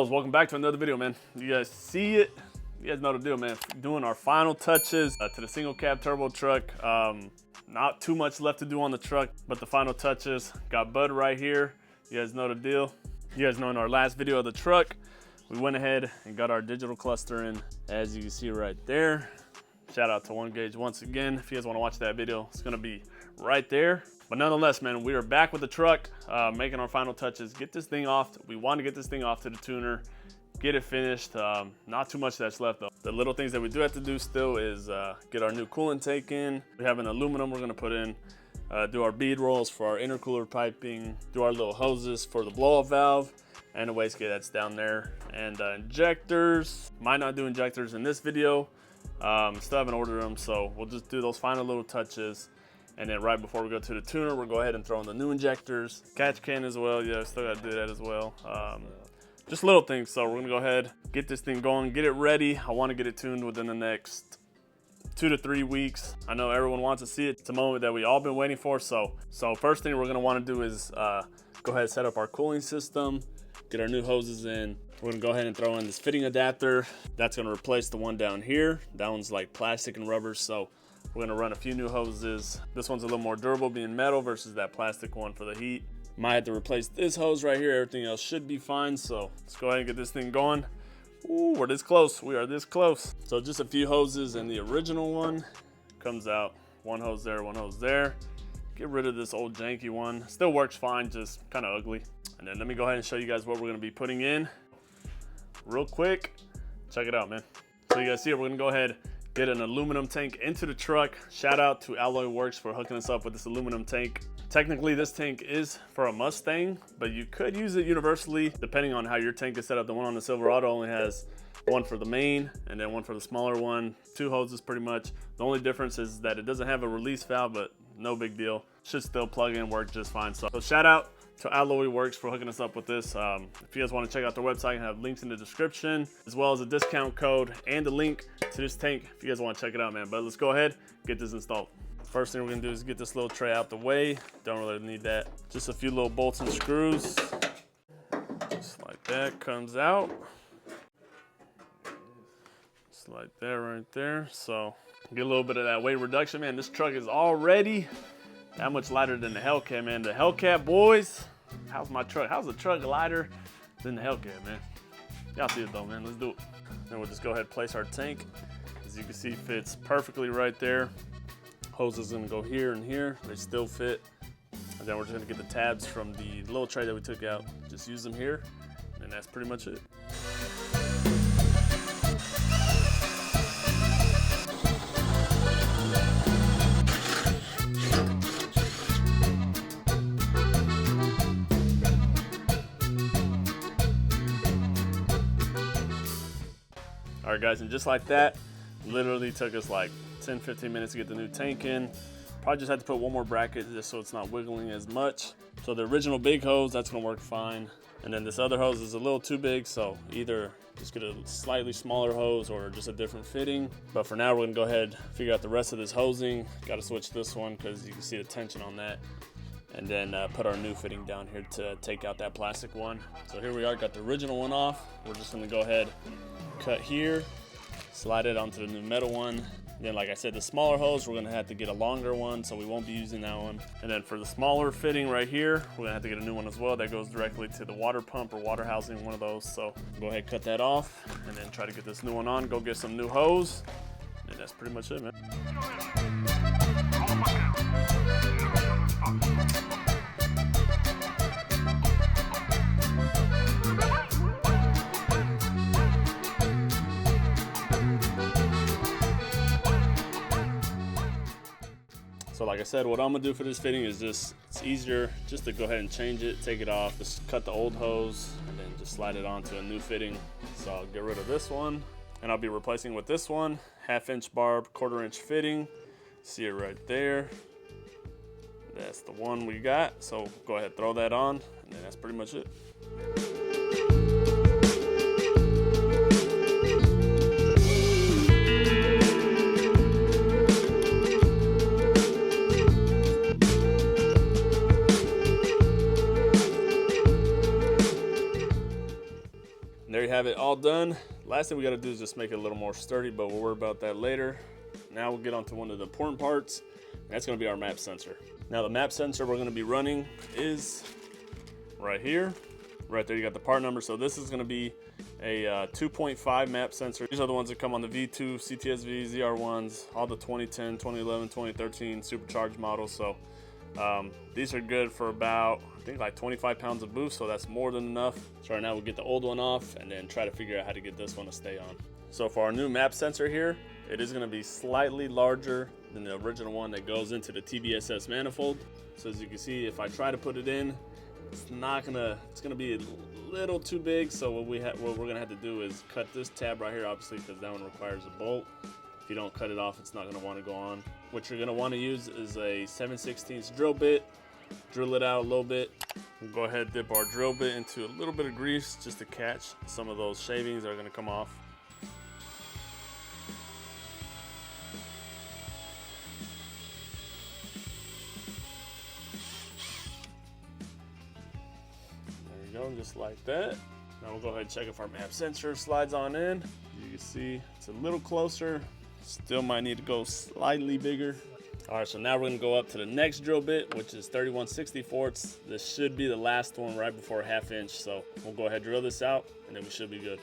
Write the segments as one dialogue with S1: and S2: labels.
S1: Fellas, welcome back to another video, man. You guys see it? You guys know the deal, man. Doing our final touches to the single cab turbo truck. Not too much left to do on the truck, but the final touches. Got Bud right here. You guys know the deal. You guys know in our last video of the truck, we went ahead and got our digital cluster in, as you can see right there. Shout out to One Gauge once again. If you guys want to watch that video, it's gonna be right there. But nonetheless, man, we are back with the truck, making our final touches. Get this thing off. We want to get this thing off to the tuner, get it finished. Not too much that's left though. The little things that we do have to do still is get our new coolant tank in. We have an aluminum we're gonna put in, do our bead rolls for our intercooler piping, do our little hoses for the blow-off valve, and the wastegate that's down there. And injectors, might not do injectors in this video. Still haven't ordered them, so we'll just do those final little touches. And then right before we go to the tuner, we'll go ahead and throw in the new injectors, catch can as well. Yeah, still gotta do that as well. Just little things. So we're gonna go ahead, get this thing going, get it ready. I wanna get it tuned within the next 2 to 3 weeks. I know everyone wants to see it. It's a moment that we all been waiting for. So first thing we're gonna wanna do is go ahead and set up our cooling system, get our new hoses in. We're gonna go ahead and throw in this fitting adapter. That's gonna replace the one down here. That one's like plastic and rubber, so we're gonna run a few new hoses. This one's a little more durable being metal versus that plastic one for the heat. Might have to replace this hose right here. Everything else should be fine, so let's go ahead and get this thing going. Ooh, we're this close. We are this close. So just a few hoses, and the original one comes out. One hose there, one hose there. Get rid of this old janky one. Still works fine, just kind of ugly. And then let me go ahead and show you guys what we're gonna be putting in real quick. Check it out, man. So you guys see it, we're gonna go ahead, get an aluminum tank into the truck. Shout out to AlloyWorks for hooking us up with this aluminum tank. Technically, this tank is for a Mustang, but you could use it universally depending on how your tank is set up. The one on the Silverado only has one for the main and then one for the smaller one. 2 hoses pretty much. The only difference is that it doesn't have a release valve, but no big deal. Should still plug in and work just fine. So shout out to AlloyWorks for hooking us up with this. If you guys want to check out their website, I have links in the description, as well as a discount code and a link to this tank if you guys want to check it out, man. But let's go ahead, get this installed. First thing we're gonna do is get this little tray out the way. Don't really need that. Just a few little bolts and screws. Just like that, comes out. Just like that right there. So get a little bit of that weight reduction, man. This truck is already that much lighter than the Hellcat, man. The Hellcat, boys. How's my truck? How's the truck lighter than the Hellcat, man? Y'all see it though, man. Let's do it. Then we'll just go ahead and place our tank. As you can see, fits perfectly right there. Hose is gonna go here and here. They still fit. And then we're just gonna get the tabs from the little tray that we took out. Just use them here, and that's pretty much it. All right, guys, and just like that, literally took us like 10-15 minutes to get the new tank in. Probably just had to put one more bracket just so it's not wiggling as much. So the original big hose, that's gonna work fine. And then this other hose is a little too big, so either just get a slightly smaller hose or just a different fitting. But for now, we're gonna go ahead and figure out the rest of this hosing. Gotta switch this one because you can see the tension on that. And then put our new fitting down here to take out that plastic one. So here we are, got the original one off. We're just gonna go ahead, cut here, slide it onto the new metal one. Then, like I said, the smaller hose, we're gonna have to get a longer one, so we won't be using that one. And then for the smaller fitting right here, we're gonna have to get a new one as well. That goes directly to the water pump or water housing, one of those. So go ahead, cut that off, and then try to get this new one on. Go get some new hose, and that's pretty much it, man. So like I said, what I'm gonna do for this fitting is it's easier just to go ahead and change it, take it off, just cut the old hose, and then just slide it onto a new fitting. So I'll get rid of this one, and I'll be replacing with this one, 1/2-inch barb, 1/4-inch fitting. See it right there. That's the one we got. So go ahead, throw that on, and then that's pretty much it. have it all done. Last thing we gotta do is just make it a little more sturdy, but we'll worry about that later. Now we'll get on to one of the important parts. That's gonna be our map sensor. Now the map sensor we're gonna be running is right here. Right there, you got the part number. So this is gonna be a 2.5 map sensor. These are the ones that come on the V2, CTSV, ZR1s, all the 2010, 2011, 2013 supercharged models. So these are good for about, I think, like 25 pounds of boost, so that's more than enough. So right now we'll get the old one off and then try to figure out how to get this one to stay on. So for our new map sensor here, it is gonna be slightly larger than the original one that goes into the TBSS manifold. So as you can see, if I try to put it in, it's gonna be a little too big. So what we're gonna have to do is cut this tab right here, obviously, because that one requires a bolt. If you don't cut it off, it's not gonna wanna go on. What you're gonna wanna use is a 7/16 drill bit. Drill it out a little bit. We'll go ahead and dip our drill bit into a little bit of grease just to catch some of those shavings that are gonna come off. Just like that. Now we'll go ahead and check if our map sensor slides on in. You can see it's a little closer. Still might need to go slightly bigger. All right, so now we're gonna go up to the next drill bit, which is 31/64. This should be the last one right before a 1/2 inch. So we'll go ahead and drill this out and then we should be good.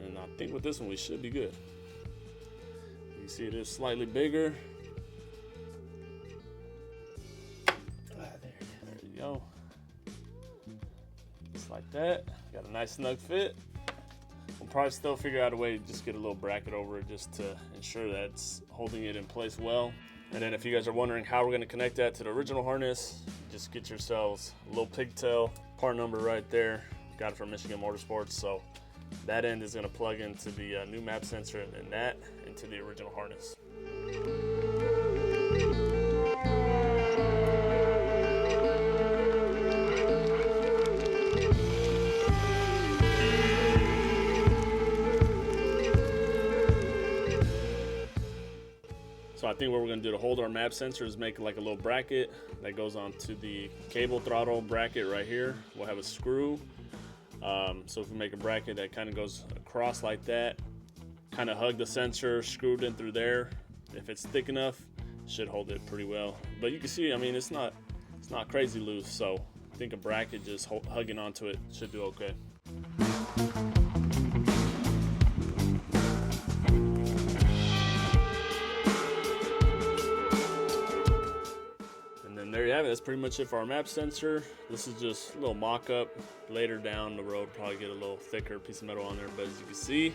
S1: And I think with this one, we should be good. You can see it is slightly bigger. Go. Just like that. Got a nice snug fit. We'll probably still figure out a way to just get a little bracket over it just to ensure that it's holding it in place well. And then if you guys are wondering how we're going to connect that to the original harness, just get yourselves a little pigtail, part number right there. Got it from Michigan Motorsports. So that end is going to plug into the new map sensor and then that into the original harness. So I think what we're gonna do to hold our map sensor is make like a little bracket that goes onto the cable throttle bracket right here. We'll have a screw. So if we make a bracket that kind of goes across like that, kind of hug the sensor, screwed in through there. If it's thick enough, it should hold it pretty well. But you can see, I mean, it's not crazy loose. So I think a bracket just hugging onto it should do okay. There you have it. That's pretty much it for our map sensor. This is just a little mock-up. Later down the road, probably get a little thicker piece of metal on there, but as you can see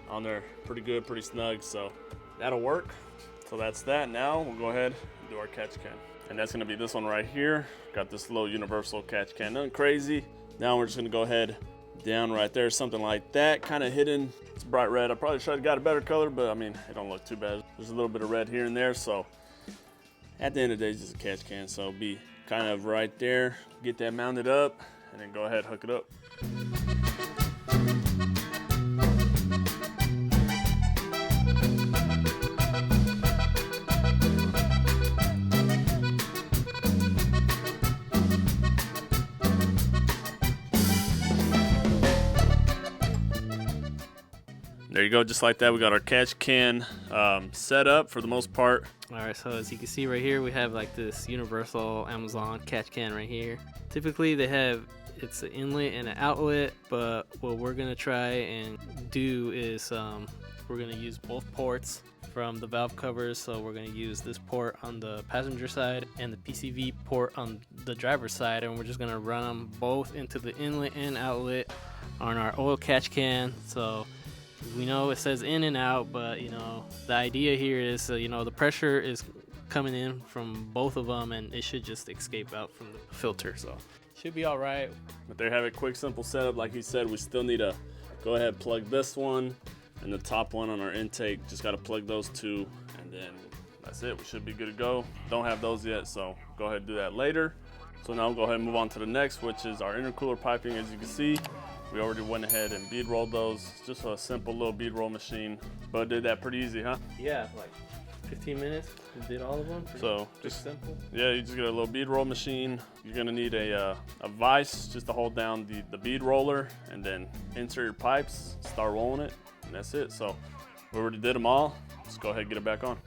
S1: on there, pretty good, pretty snug, so that'll work. So that's that. Now we'll go ahead and do our catch can, and that's going to be this one right here. Got this little universal catch can, nothing crazy. Now we're just going to go ahead down right there, something like that, kind of hidden. It's bright red. I probably should have got a better color, but I mean, it don't look too bad. There's a little bit of red here and there, so at the end of the day, it's just a catch can, so be kind of right there. Get that mounted up, and then go ahead and hook it up. There you go, just like that. We got our catch can set up for the most part.
S2: All right, so as you can see right here, we have like this universal Amazon catch can right here. Typically they have, it's an inlet and an outlet, but what we're gonna try and do is we're gonna use both ports from the valve covers. So we're gonna use this port on the passenger side and the PCV port on the driver's side, and we're just gonna run them both into the inlet and outlet on our oil catch can. So we know it says in and out, but you know, the idea here is, you know, the pressure is coming in from both of them and it should just escape out from the filter. So should be all right.
S1: But there you have it, quick, simple setup. Like he said, we still need to go ahead and plug this one and the top one on our intake. Just got to plug those two and then that's it. We should be good to go. Don't have those yet, so go ahead and do that later. So now we'll go ahead and move on to the next, which is our intercooler piping. As you can see, we already went ahead and bead rolled those. Just a simple little bead roll machine, but did that pretty easy, huh?
S2: Yeah, like 15 minutes. We did all of them.
S1: So
S2: just simple.
S1: Yeah, you just get a little bead roll machine. You're gonna need a vise just to hold down the bead roller, and then insert your pipes, start rolling it, and that's it. So we already did them all. Let's go ahead and get it back on.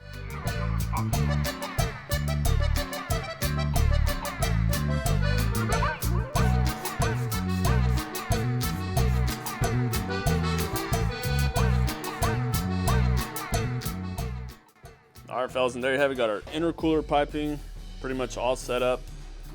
S1: All right, fellas, and there you have it. Got our intercooler piping pretty much all set up.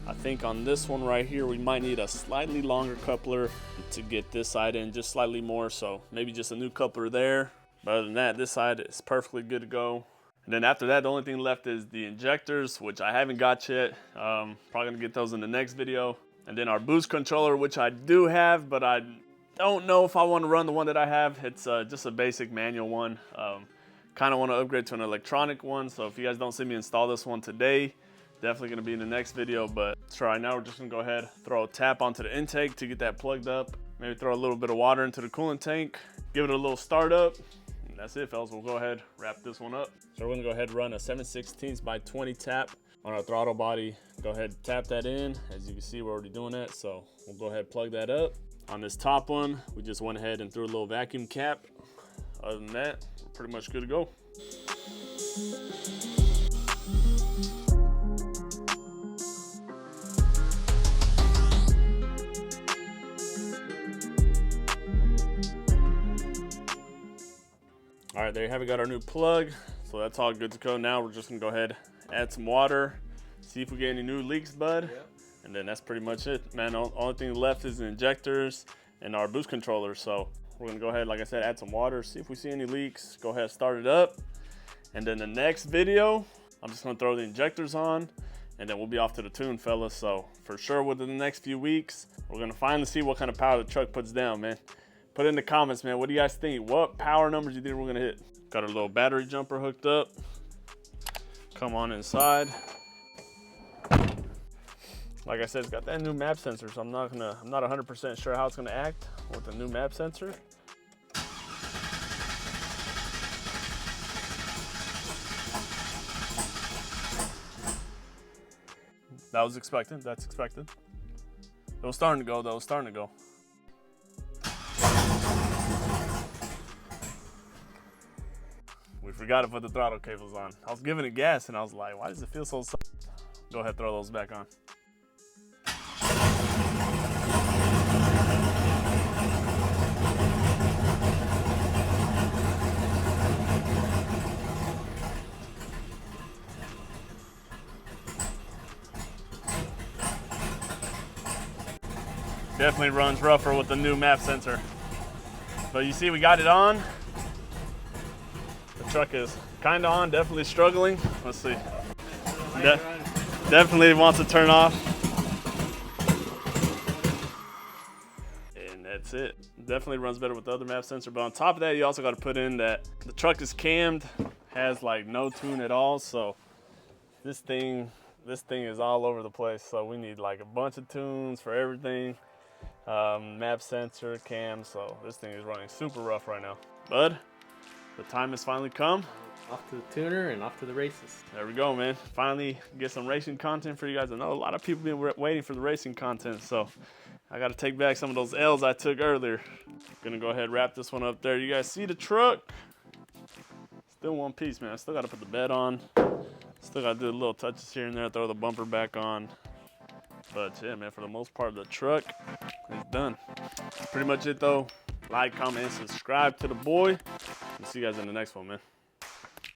S1: I think on this one right here, we might need a slightly longer coupler to get this side in just slightly more. So maybe just a new coupler there. But other than that, this side is perfectly good to go. And then after that, the only thing left is the injectors, which I haven't got yet. Probably gonna get those in the next video. And then our boost controller, which I do have, but I don't know if I want to run the one that I have. It's just a basic manual one. Kind of want to upgrade to an electronic one, so if you guys don't see me install this one today, definitely going to be in the next video. But so right now we're just going to go ahead, throw a tap onto the intake to get that plugged up, maybe throw a little bit of water into the coolant tank, give it a little start up, and that's it, fellas. We'll go ahead, wrap this one up. So we're going to go ahead and run a 7/16 by 20 tap on our throttle body. Go ahead and tap that in. As you can see, we're already doing that, so we'll go ahead and plug that up. On this top one, we just went ahead and threw a little vacuum cap. Other than that, we're pretty much good to go. All right, there you have it, got our new plug. So that's all good to go. Now we're just gonna go ahead, add some water, see if we get any new leaks, bud. Yep. And then that's pretty much it, man. The only thing left is the injectors and our boost controller. So we're gonna go ahead, like I said, add some water, see if we see any leaks, go ahead, start it up. And then the next video, I'm just gonna throw the injectors on, and then we'll be off to the tune, fellas. So for sure, within the next few weeks, we're gonna finally see what kind of power the truck puts down, man. Put it in the comments, man. What do you guys think? What power numbers you think we're gonna hit? Got our little battery jumper hooked up. Come on inside. Like I said, it's got that new map sensor, so I'm not 100% sure how it's gonna act with the new map sensor. That was expected, that's expected. It was starting to go though, it was starting to go. We forgot to put the throttle cables on. I was giving it gas and I was like, why does it feel so soft? Go ahead, throw those back on. Definitely runs rougher with the new map sensor. But you see we got it on. The truck is kind of on, definitely struggling. Let's see. Definitely wants to turn off. And that's it. Definitely runs better with the other map sensor. But on top of that, you also got to put in that the truck is cammed, has like no tune at all. So this thing is all over the place. So we need like a bunch of tunes for everything. Map sensor, cam, so this thing is running super rough right now. But the time has finally come.
S2: Off to the tuner and off to the races.
S1: There we go, man. Finally get some racing content for you guys. I know a lot of people been waiting for the racing content, so I got to take back some of those L's I took earlier. Gonna go ahead and wrap this one up there. You guys see the truck? Still one piece, man. I still got to put the bed on. Still got to do the little touches here and there, throw the bumper back on. But yeah, man, for the most part, the truck is done. That's pretty much it, though. Like, comment, and subscribe to the boy. We'll see you guys in the next one, man.